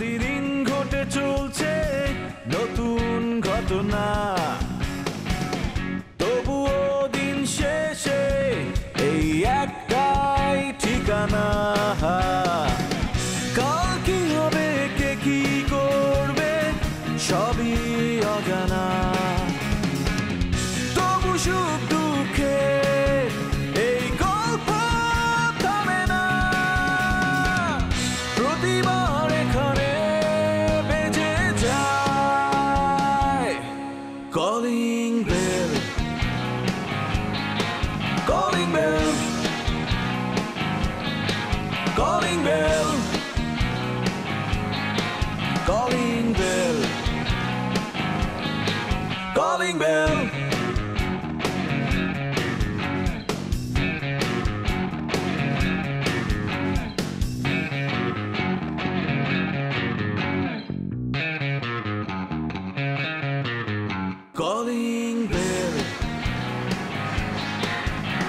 প্রতিদিন ঘটে চলছে নতুন ঘটনা, তবুও দিন শেষে এই একটাই ঠিকানা। কাল কি হবে, কে কি করবে, সবই অজানা। তবু সুখ দুঃখে এই গল্প থামে না, প্রতিবার এখানে বেজে যায় calling bell, calling bell, calling bell, calling bell, calling bell. Calling bell,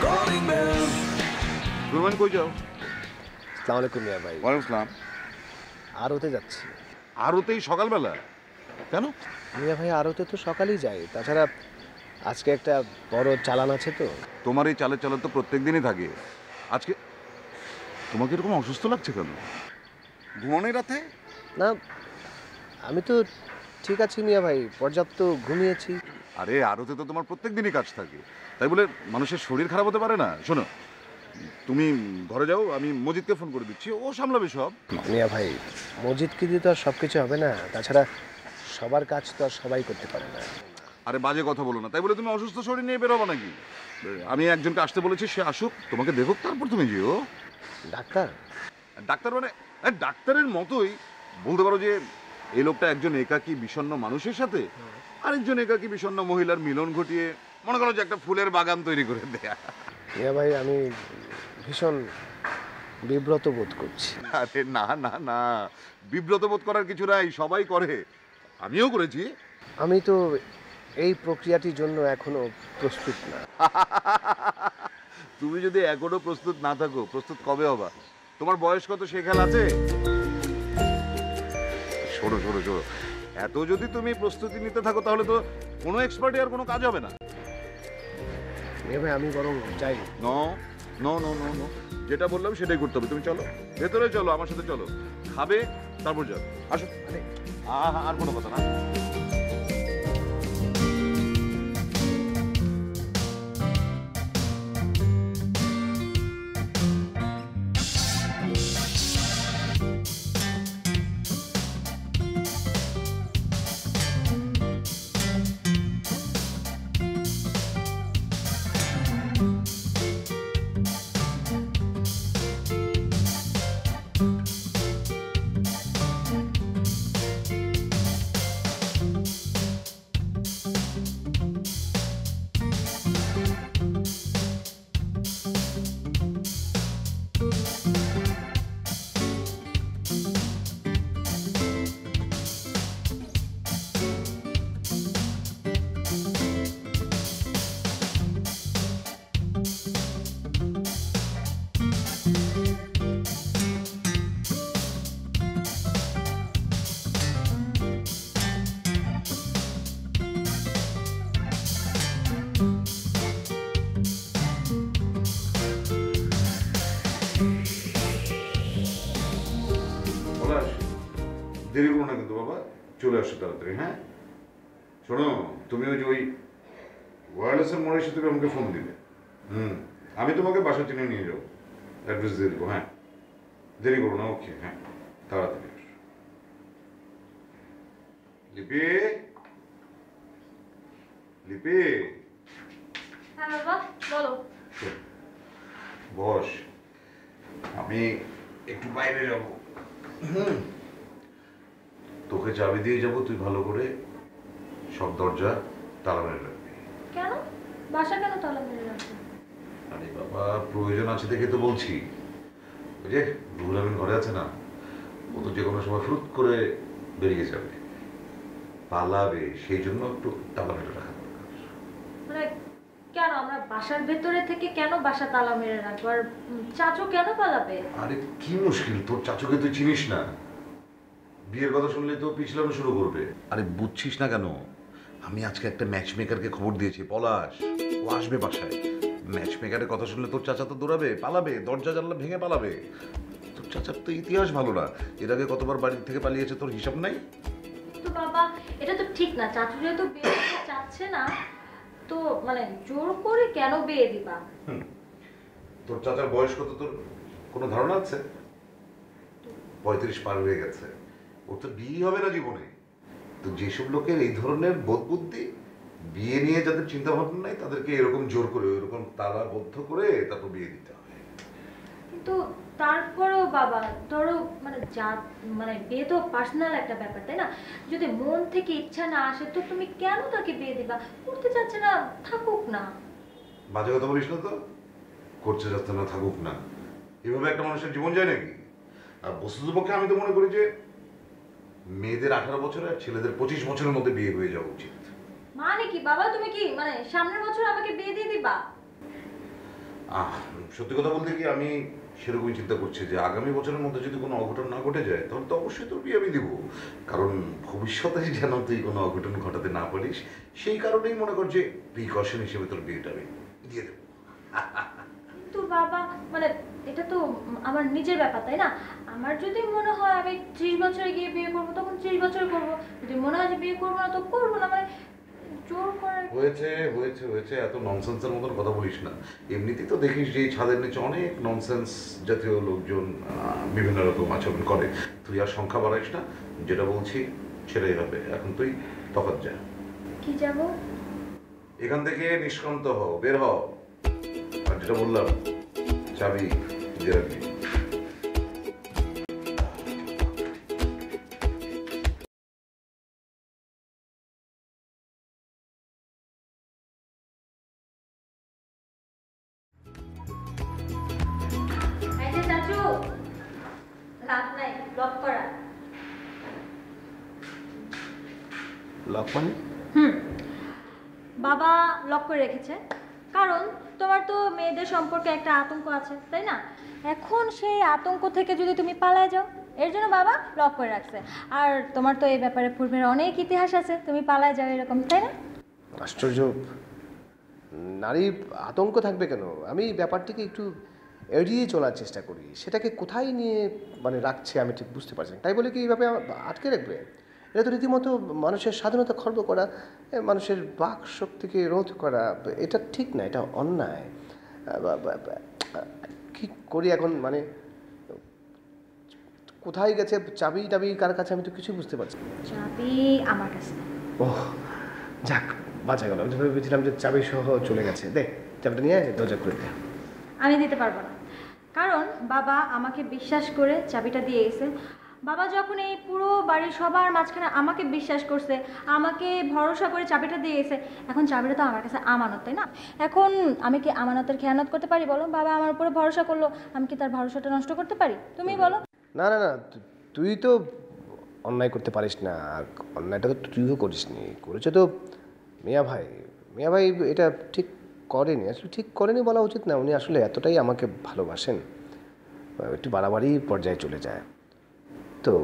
calling bell. Roman কই যাও? আসসালামু আলাইকুম মিয়া ভাই। ওয়ালাইকুম আসসালাম। আরতে যাচ্ছি। আরতেই সকালবেলা? কেন? মিয়া ভাই আরতে তো সকালেই যাই, তাছাড়া আজকে একটা বড় চালান আছে তো। তোমার এই চালে চালে তো প্রত্যেক দিনই থাকে, আজকে তোমাকে এরকম অসুস্থ লাগছে কেন? ঘুমানোই রাতে? না, আমি তো ঠিক আছি মিয়া ভাই, পর্যাপ্ত ঘুমিয়েছি। আরে আরতে তো তোমার প্রত্যেক দিনই কাজ থাকে, তাই বলে মানুষের শরীর খারাপ হতে পারে না। শোনো, তুমি ঘরে যাও, আমি মজিদকে ফোন করে দিচ্ছি, ও সামলাবে সব। মিয়া ভাই, মসজিদকে দিয়ে তো আর সব কিছু হবে না, তাছাড়া সবার কাজ তো আর সবাই করতে পারে না। আরে বাজে কথা বলো না, তাই বলে তুমি অসুস্থ শরীর নিয়ে বেরোবো নাকি? আমি একজনকে আসতে বলেছি, সে আসুক, তোমাকে দেখুক, তারপর তুমি যেও। ডাক্তার? ডাক্তার মানে ডাক্তারের মতোই বলতে পারো যে এই লোকটা একজন একাকী বিষণ্ণ মানুষের সাথে আরেকজন একাকী বিষণ্ণ মহিলার মিলন ঘটিয়ে মনে করো যে একটা ফুলের বাগান তৈরি করে দেয়া। মিয়া ভাই, আমি ভীষণ বিব্রত বোধ করছি। আরে না না না, বিব্রত বোধ করার কিছু নাই, সবাই করে, আমিও করেছি। আমি তো এই প্রক্রিয়াটির জন্য এখনো প্রস্তুত না। তুমি যদি এখনো প্রস্তুত না থাকো, প্রস্তুত কবে হবা? তোমার বয়স কত সে খেয়াল আছে? শোনো শোনো শোনো, এত যদি তুমি প্রস্তুতি নিতে থাকো তাহলে তো কোনো এক্সপার্টে আর কোনো কাজ হবে না। মিয়া ভাই, আমি বরং যাই। No no no no no, যেটা বললাম সেটাই করতে হবে। তুমি চলো, ভেতরে চলো, আমার সাথে চলো, খাবে তারপর যাও। আসো। আরে আর কোনো কথা না। দেরি করো না কিন্তু বাবা, চলে আসো তাড়াতাড়ি। হ্যাঁ শোনো, তুমি ওই ওয়্যারলেসের মোড়ে এসে তুমি আমাকে ফোন দিবে। আমি তোমাকে বাসা চিনে নিয়ে যাবো, অ্যাড্রেস দিয়ে দেবো। হ্যাঁ, দেরি করো না। ওকে, হ্যাঁ, তাড়াতাড়ি আসো। লিপি, লিপি। হ্যাঁ বাবা, বলো। বস, আমি একটু বাইরে যাবো। তোকে চাবি দিয়ে যাবো, তুই ভালো করে সব দরজা তালা মেরে রাখবি। কেন? বাসা কেন তালা মেরে রাখবে? আরে বাবা, প্রয়োজন আছে দেখে তো বলছি। ওই যে রুহুল আমিন ঘরে আছে না, ও তো যে কোনো সময় ফুট করে বেরিয়ে যাবে, পালাবে, সেই জন্য একটু তালা মেরে রাখা দরকার। মানে কেন আমরা বাসার ভেতরে থেকে কেন বাসা তালা মেরে রাখবো? আর চাচু কেন পালাবে? আরে কি মুশকিল, তোর চাচুকে তুই চিনিস না? বিয়ের কথা শুনলে তো পিছলানো শুরু করবে। আরে বুঝছিস না কেন? আমি আজকে একটা ম্যাচ মেকারকে খবর দিয়েছি, পলাশ, ও আসবে বাসায়। ম্যাচ মেকারের কথা শুনলে তোর চাচা তো দৌড়াবে, পালাবে, দরজা জানলা ভেঙে পালাবে। তোর চাচার তো ইতিহাস ভালো না, এর আগে কতবার বাড়ি থেকে পালিয়েছে তোর হিসাব নাই। তো বাবা এটা তো ঠিক না, চাচু যেহেতু বিয়ে করতে চাচ্ছে না, তো মানে জোর করে কেন বিয়ে দিবা? তোর চাচার বয়স কত তোর কোনো ধারণা আছে? 35 পার হয়ে গেছে, ওর তো বিয়ে হবে না জীবনে। তো যেসব লোকের এই ধরনের বোধ বুদ্ধি, বিয়ে নিয়ে যাদের চিন্তা ভাবনা নাই, তাদেরকে এরকম জোর করে এরকম তালাবদ্ধ করে তারপর বিয়ে দিতে হয়। কিন্তু তারপরেও বাবা ধরো মানে যা মানে বিয়ে তো পার্সোনাল একটা ব্যাপার, তাই না? যদি মন থেকে ইচ্ছা না আসে তো তুমি কেন তাকে বিয়ে দিবা? করতে চাচ্ছে না, থাকুক না। বাজে কথা বলিস না তো, করছে যাচ্ছে না থাকুক না, এভাবে একটা মানুষের জীবন যায় নাকি? আর বস্তুতপক্ষে আমি তো মনে করি যে মেয়েদের 18 বছর আর ছেলেদের 25 বছরের মধ্যে বিয়ে হয়ে যাওয়া উচিত। মানে কি বাবা, তুমি কি মানে সামনের বছর আমাকে বিয়ে দিয়ে দিবা? সত্যি কথা বলতে কি, আমি সেরকমই চিন্তা করছি যে আগামী বছরের মধ্যে যদি কোনো অঘটন না ঘটে যায় তাহলে তো অবশ্যই তোর বিয়ে আমি দিব। কারণ ভবিষ্যতে যেন তুই কোনো অঘটন ঘটাতে না পারিস, সেই কারণেই মনে কর যে প্রিকশন হিসেবে তোর বিয়েটা আমি দিয়ে দেবো। কিন্তু বাবা মানে এটা তো আমার নিজের ব্যাপার, তাই না? আমার যদি মনে হয় আমি 30 বছরে গিয়ে বিয়ে করবো তখন 30 বছরে করবো, যদি মনে হয় যে বিয়ে করবো না তো করবো না, মানে জোর করে। হয়েছে হয়েছে হয়েছে, এত ননসেন্সের মতন কথা বলিস না। এমনিতেই তো দেখিস যে এই ছাদের নিচে অনেক ননসেন্স জাতীয় লোকজন বিভিন্ন রকম আচরণ করে। তুই আর সংখ্যা বাড়াইস না, যেটা বলছি সেটাই হবে। এখন তুই তফাৎ যা। কি যাব? এখান থেকে নিষ্কান্ত হও, বের হও। আর যেটা বললাম, চাবি দিয়ে রাখবি। এই যে চাচু, লাভ নাই, লক করা। লক মানে? বাবা লক করে রেখেছে, কারণ তোমার তো মেয়েদের সম্পর্কে একটা আতঙ্ক আছে, তাই না? এখন সেই আতঙ্ক থেকে যদি তুমি পালায় যাও, এর জন্য বাবা লক করে রাখছে। আর তোমার তো এই ব্যাপারে পূর্বের অনেক ইতিহাস আছে, তুমি পালায় যাও এরকম, তাই না? আশ্চর্য, নারীর আতঙ্ক থাকবে কেন? আমি ব্যাপারটিকে একটু এড়িয়ে চলার চেষ্টা করি, সেটাকে কোথায় নিয়ে মানে রাখছে আমি ঠিক বুঝতে পারছি না। তাই বলে কি এইভাবে আটকে রাখবে? এটা তো রীতিমতো মানুষের স্বাধীনতা খর্ব করা, মানুষের বাক শক্তিকে রোধ করা, এটা ঠিক না, এটা অন্যায়। কি করি এখন? মানে কোথায় গেছে চাবি টাবি কার কাছে, আমি তো কিছু বুঝতে পারছি না। চাবি আমার কাছে। ওহ যাক, বাঁচা গেল। আমি তো ভেবেছিলাম যে চাবি সহ চলে গেছে। দে চাবিটা নিয়ে দরজা খুলে দে। আমি দিতে পারবো না, কারণ বাবা আমাকে বিশ্বাস করে চাবিটা দিয়ে গেছে। বাবা যখন এই পুরো বাড়ির সবার মাঝখানে আমাকে বিশ্বাস করছে, আমাকে ভরসা করে চাবিটা দিয়ে গেছে, এখন চাবিটা তো আমার কাছে আমানত, তাই না? এখন আমি কি আমানতের খেয়ানত করতে পারি বলো? বাবা আমার উপরে ভরসা করলো, আমি কি তার ভরসাটা নষ্ট করতে পারি? তুমি বলো। না না না, তুই তো অন্যায় করতে পারিস না, আর অন্যায়টা তো তুইও করিসনি, করেছে তো মিয়া ভাই। মিয়া ভাই এটা ঠিক করেনি, আসলে ঠিক করেনি বলা উচিত না। উনি আসলে এতটাই আমাকে ভালোবাসেন, একটু বাড়াবাড়ি পর্যায়ে চলে যায়। তো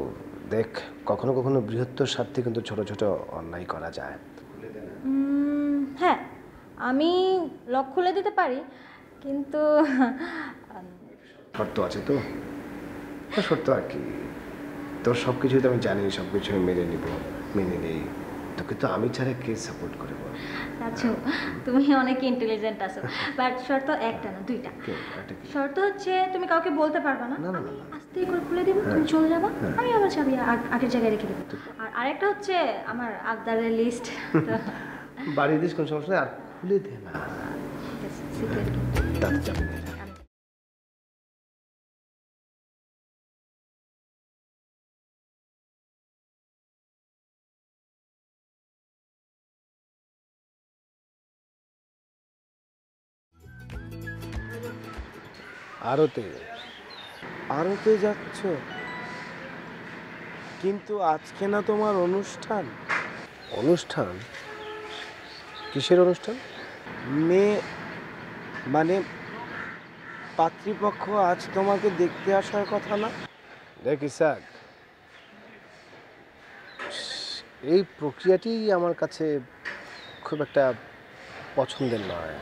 দেখ, কখনো কখনো বৃহত্তর স্বার্থে কিন্তু ছোট ছোট অন্যায় করা যায়। হ্যাঁ, আমি লক খুলে দিতে পারি, কিন্তু শর্ত আছে তো। শর্ত আর কি, তোর সব কিছুই তো আমি জানি, সব কিছু আমি মেনে নেই। তোকে তো আমি ছাড়া কে সাপোর্ট করে বল? আচ্ছা, তুমি অনেক ইন্টেলিজেন্ট আছো, বাট শর্ত একটা না দুইটা। শর্ত হচ্ছে তুমি কাউকে বলতে পারবা না, আমি আস্তে করে খুলে দিব, তুমি চলে যাবা, আমি আবার চাবি আগের জায়গায় রেখে দেবো। আর আরেকটা হচ্ছে আমার আবদারের লিস্ট। বাড়ি দিস, কোন সমস্যা নেই, আর খুলে দে না। সিক্রেট। তাতে চাবি নিয়ে যা। আরতে আরতে যাচ্ছ? কিন্তু আজকে না তোমার অনুষ্ঠান। অনুষ্ঠান? কিসের অনুষ্ঠান? মেয়ে মানে পাত্রীপক্ষ আজ তোমাকে দেখতে আসার কথা না? দেখ ইসাক, এই প্রক্রিয়াটি আমার কাছে খুব একটা পছন্দের নয়।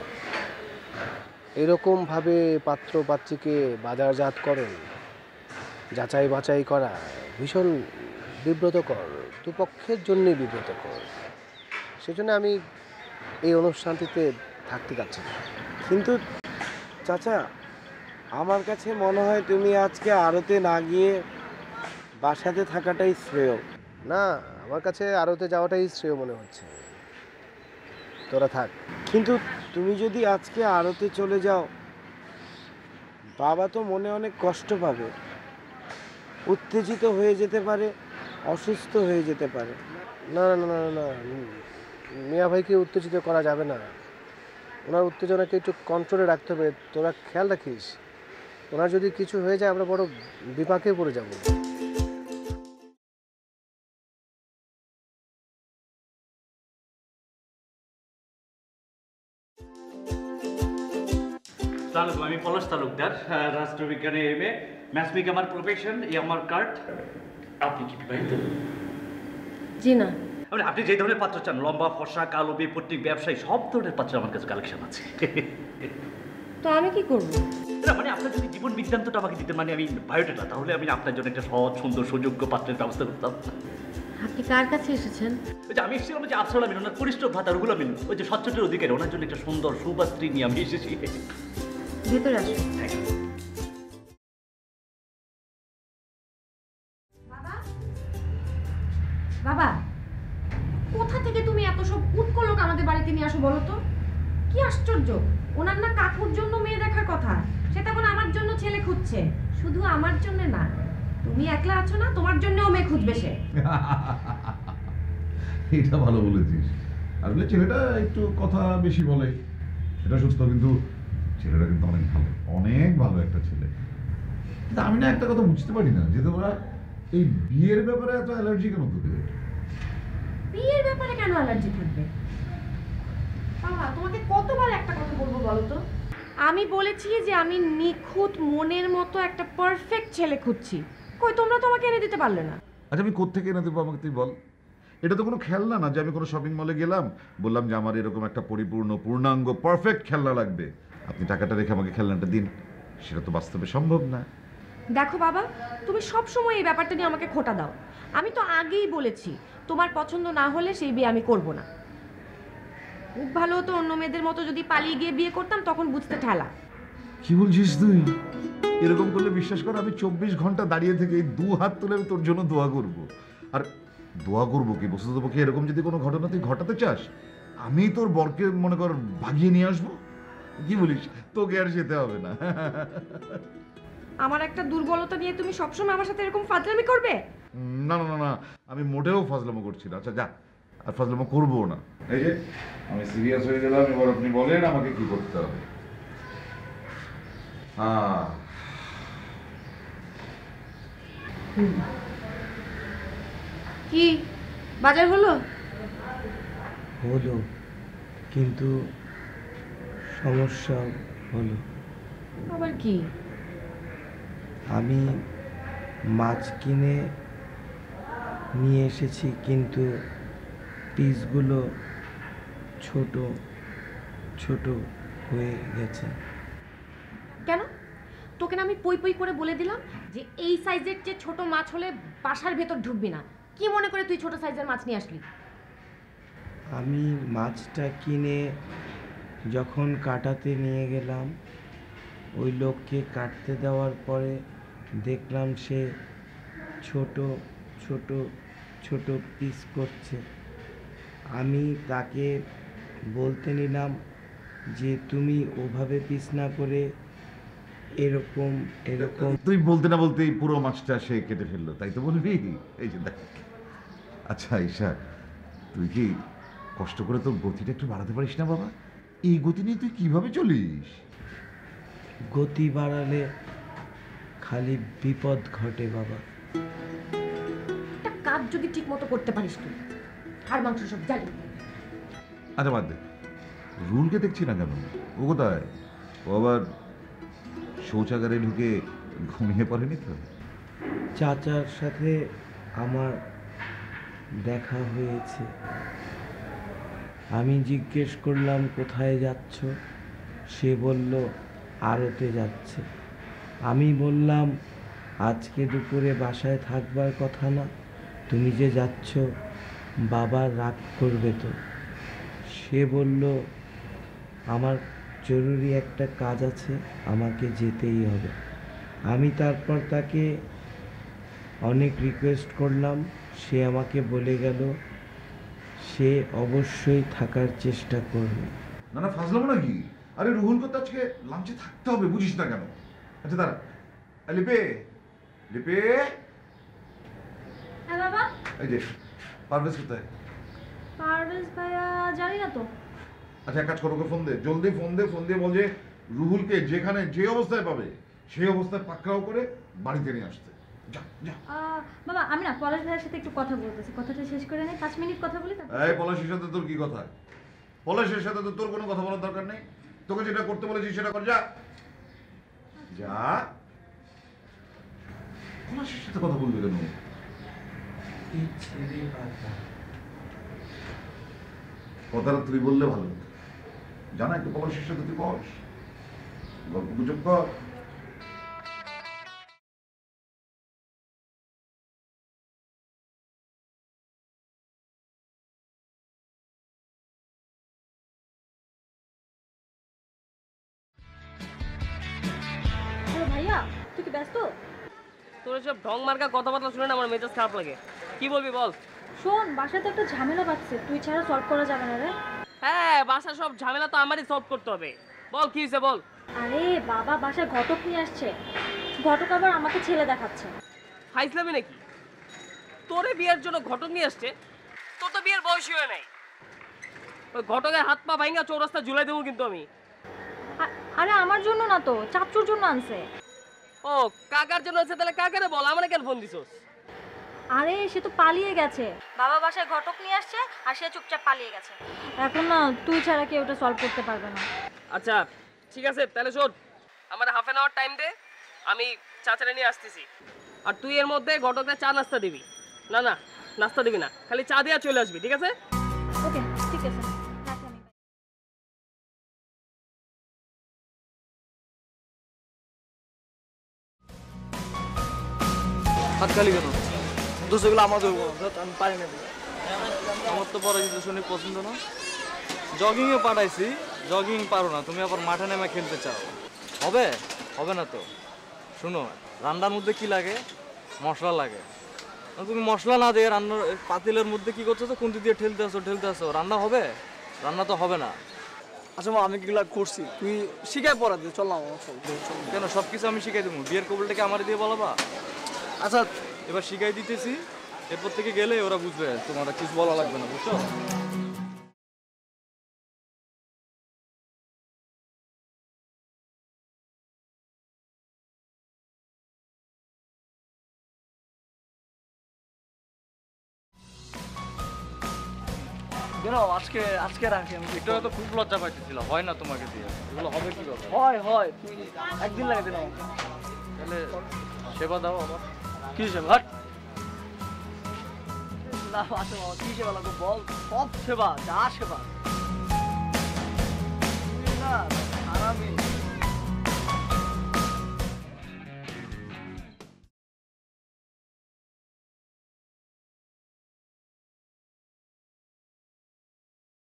এরকমভাবে পাত্র পাত্রীকে বাজারজাতকরণ, যাচাই বাছাই করা ভীষণ বিব্রতকর, দুপক্ষের জন্যই বিব্রতকর। সেজন্য আমি এই অনুষ্ঠানটিতে থাকতে চাচ্ছি না। কিন্তু চাচা, আমার কাছে মনে হয় তুমি আজকে আড়তে না গিয়ে বাসাতে থাকাটাই শ্রেয়। না, আমার কাছে আড়তে যাওয়াটাই শ্রেয় মনে হচ্ছে। তোরা থাক। কিন্তু তুমি যদি আজকে আড়তে চলে যাও, বাবা তো মনে অনেক কষ্ট পাবে, উত্তেজিত হয়ে যেতে পারে, অসুস্থ হয়ে যেতে পারে। না না না না না, মিয়া ভাইকে উত্তেজিত করা যাবে না। ওনার উত্তেজনাকে একটু কন্ট্রোলে রাখতে হবে। তোরা খেয়াল রাখিস, ওনার যদি কিছু হয়ে যায় আমরা বড় বিপাকে পড়ে যাব। আসসালামু আলাইকুম, আমি পলাশ তালুকদার, রাষ্ট্রবিজ্ঞানে এমএ, ম্যাথমেটিক আমার প্রফেশন, এই আমার কার্ড। আপনি কি বিবাহিত? জি না। মানে আপনি যে ধরনের পাত্র চান, লম্বা, ফর্সা, কালো, বিপত্তিক, ব্যবসায়ী, সব ধরনের পাত্র আমার কাছে কালেকশন আছে। তো আমি কি করব? না মানে আপনার যদি জীবন বিজ্ঞানটা আমাকে দিতেন, মানে আমি বায়োডাটা, তাহলে আমি আপনার জন্য একটা সহজ, সুন্দর, সুযোগ্য পাত্রের ব্যবস্থা করতাম। আপনি কার কাছে এসেছেন? ওই যে আমি এসেছিলাম যে আফসার আমিন, ওনার পরিষ্ট ভাতা রুহুল আমিন, ওই যে স্বচ্ছটের অধিকারী, ওনার জন্য একটা সুন্দর সুপাত্রী নিয়ে আমি এসেছি। ভেতরে আসুন। বাবা, বাবা, কোথা থেকে তুমি এত সব উৎকল লোক আমাদের বাড়িতে নিয়ে আসো বলো তো? কি আশ্চর্য! ওনার না কাকুর জন্য মেয়ে দেখার কথা, সেটা এখন আমার জন্য ছেলে খুঁজছে। শুধু আমার জন্য না, তুমি একলা আছো না, তোমার জন্যও মেয়ে খুঁজবে সে। এটা ভালো বলেছিস। আসলে ছেলেটা একটু কথা বেশি বলে, সেটা সত্য, কিন্তু ছেলেটা কিন্তু অনেক ভালো একটা ছেলে। কিন্তু আমি না একটা কথা বুঝতে পারি না, যে তোমরা এই বিয়ের ব্যাপারে এত অ্যালার্জি কেন তোদের? বিয়ের ব্যাপারে কেন অ্যালার্জি থাকবে? বাবা, তোমাকে কতবার একটা কথা বলবো বলো তো? আমি বলেছি যে আমি নিখুঁত মনের মতো একটা পারফেক্ট ছেলে খুঁজছি। কই, তোমরা তো আমাকে এনে দিতে পারলে না। আচ্ছা, আমি কোত্থেকে এনে দেবো আমাকে তুই বল? এটা তো কোনো খেলনা না যে আমি কোনো শপিং মলে গেলাম, বললাম যে আমার এরকম একটা পরিপূর্ণ, পূর্ণাঙ্গ, পারফেক্ট খেলনা লাগবে, আপনি টাকাটা রেখে আমাকে খেলনাটা দিন। সেটা তো বাস্তবে সম্ভব না। দেখো বাবা, তুমি সব সময় এই ব্যাপারটা নিয়ে আমাকে খোঁটা দাও। আমি তো আগেই বলেছি, তোমার পছন্দ না হলে সেই বিয়ে আমি করব না। খুব ভালো হতো অন্য মেয়েদের মতো যদি পালিয়ে গিয়ে বিয়ে করতাম, তখন বুঝতে ঠেলা। কি বলছিস তুই? এরকম করলে বিশ্বাস কর, আমি 24 ঘন্টা দাঁড়িয়ে থেকে এই 2 হাত তুলে আমি তোর জন্য দোয়া করব। আর দোয়া করবো কি, বস্তুতপক্ষে এরকম যদি কোনো ঘটনা তুই ঘটাতে চাস, আমি তোর বরকে মনে কর ভাগিয়ে নিয়ে আসবো। কি বলিস? তোকে আর যেতে হবে না। আমার একটা দুর্বলতা নিয়ে তুমি সবসময় আমার সাথে এরকম ফাজলামি করবে? না না না না, আমি মোটেও ফাজলামো করছি না। আচ্ছা যা, আর ফাজলামো করবো না। এই যে আমি সিরিয়াস হয়ে গেলাম, এবার আপনি বলেন আমাকে কি করতে হবে। কি বাজার হলো? হলো, কিন্তু সমস্যা হলো। আবার কি? আমি মাছ কিনে নিয়ে এসেছি, কিন্তু পিসগুলো ছোট ছোট হয়ে গেছে। কেন? তোকে না আমি পই পই করে বলে দিলাম যে এই সাইজের যে ছোট মাছ হলে বাসার ভেতর ঢুকবি না। কি মনে করে তুই ছোট সাইজের মাছ নিয়ে আসলি? আমি মাছটা কিনে যখন কাটাতে নিয়ে গেলাম, ওই লোককে কাটতে দেওয়ার পরে দেখলাম সে ছোট ছোট ছোট পিস করছে। আমি তাকে বলতে নিলাম যে তুমি ওভাবে পিস না করে এরকম এরকম। তুই বলতে না বলতেই পুরো মাছটা সে কেটে ফেললো, তাই তো বলবি? এই যে দেখ। আচ্ছা ঈশা, তুই কি কষ্ট করে তোর গতিটা একটু বাড়াতে পারিস না বাবা? এই গতি নিয়ে তুই কিভাবে চলিস? গতি বাড়ালে খালি বিপদ ঘটে বাবা। একটা কাজ যদি ঠিক মতো করতে পারিস তুই, হাড় মাংস সব জানি। আচ্ছা বাদ দে, রুলকে দেখছি না কেন? ও কোথায়? ও আবার শৌচাগারে ঢুকে ঘুমিয়ে পড়েনি তো? চাচার সাথে আমার দেখা হয়েছে। আমি জিজ্ঞেস করলাম কোথায় যাচ্ছ, সে বলল আড়তে যাচ্ছে। আমি বললাম আজকে দুপুরে বাসায় থাকবার কথা না, তুমি যে যাচ্ছ বাবা রাগ করবে তো। সে বলল আমার জরুরি একটা কাজ আছে, আমাকে যেতেই হবে। আমি তারপর তাকে অনেক রিকোয়েস্ট করলাম, সে আমাকে বলে গেল সে অবশ্যই থাকার চেষ্টা করবে। না না, ফাজলামো নাকি? আরে রুহুল তো আজকে লাঞ্চে থাকতে হবে, বুঝিস না কেন? আচ্ছা দাঁড়া, লিপে লিপে, হ্যাঁ বাবা। এই যে পারভেজ কোথায়? পারভেজ ভাইয়া জানি না তো। আচ্ছা এক কাজ করো, ওকে ফোন দে, জলদি ফোন দে, ফোন দিয়ে বল যে রুহুলকে যেখানে যে অবস্থায় পাবে সেই অবস্থায় পাকড়াও করে বাড়িতে নিয়ে আসতে। যা যা। বাবা আমি না পলাশ ভাইয়ের সাথে একটু কথা বলতেছি, কথাটা শেষ করে নেই, 5 মিনিট কথা বলি তারপর। এই পলাশের সাথে তোর কি কথা? পলাশের সাথে তো তোর কোনো কথা বলার দরকার নেই। তোকে যেটা করতে বলেছি সেটা কর, যা যা। পলাশের সাথে কথা বলবি কেন? এই ছেলে বাবা, কথাটা তুই বললে ভালো হতো। জানা একটু পলাশের সাথে তুই বস, গল্প গুজব কর। হ্যালো ভাইয়া, তুই কি ব্যস্ত? তোর সব ঢং মার্কা কথাবার্তা শুনে না আমার মেজাজ খারাপ লাগে। কি বলবি বল। শোন, বাসায় তো একটা ঝামেলা বাঁধছে, তুই ছাড়া সলভ করা যাবে না রে। হ্যাঁ, বাসার সব ঝামেলা তো আমারই সলভ করতে হবে। বল কি হয়েছে বল। আরে বাবা বাসায় ঘটক নিয়ে আসছে, ঘটক আবার আমাকে ছেলে দেখাচ্ছে। ফাইজলামি নাকি? তোরে বিয়ের জন্য ঘটক নিয়ে আসছে? তোর তো বিয়ের বয়সই হয় নাই। ওই ঘটকের হাত পা ভাঙা চৌরাস্তা ঝুলাই দেবো কিন্তু আমি। আরে আমার জন্য না তো, চাচুর জন্য আনছে। ও কাকার জন্য আছে, তাহলে কাকারে বল, আমারে কেন ফোন দিছস? আরে সে তো পালিয়ে গেছে, বাবা বাসায় ঘটক নিয়ে আসছে আর সে চুপচাপ পালিয়ে গেছে। এখন না তুই ছাড়া কেউ ওটা সলভ করতে পারবে না। আচ্ছা ঠিক আছে, তাহলে শোন, আমার হাফ অ্যান আওয়ার টাইম দে, আমি চাচারে নিয়ে আসতেছি। আর তুই এর মধ্যে ঘটকদের চা নাস্তা দিবি। না না, নাস্তা দিবি না, খালি চা দিয়ে চলে আসবি, ঠিক আছে? ওকে ঠিক আছে, রাখি আমি। হাততালি কেন? দোষগুলো আমার দেবো, আমি পারি না। আমার তো পরাজিত শুনে পছন্দ না। জগিংয়ে পাঠাইছি, জগিং পারো না, তুমি আবার মাঠে নেমে খেলতে চাও। হবে হবে না তো। শুনো, রান্নার মধ্যে কি লাগে? মশলা লাগে। তুমি মশলা না দিয়ে রান্নার পাতিলের মধ্যে কি করছো? কোনটি দিয়ে ঠেলতে আসো, রান্না হবে? রান্না তো হবে না। আচ্ছা মা, আমি কিগুলা করছি, তুই শিখাই পড়া দে, চল না। কেন সব কিছু আমি শিখাই দেবো? বিয়ের কবলটাকে আমার দিয়ে বলাবা? আচ্ছা এবার শিখাই দিতেছি, এরপর থেকে গেলে ওরা বুঝবে, তোমার কিছু বলা লাগবে না, বুঝছো? কেন আজকে আজকে রাখি আমি। এটা তো খুব লজ্জা পাইতেছিল, হয় না তোমাকে দিয়ে, এগুলো হবে কি কথা? হয় তুই একদিন লাগে দিন আমাকে। তাহলে সেবা দাও আমার। কি সেবা? হাট না, আচ্ছা বাবা কি সেবা লাগবে বল, সব সেবা, যা সেবা।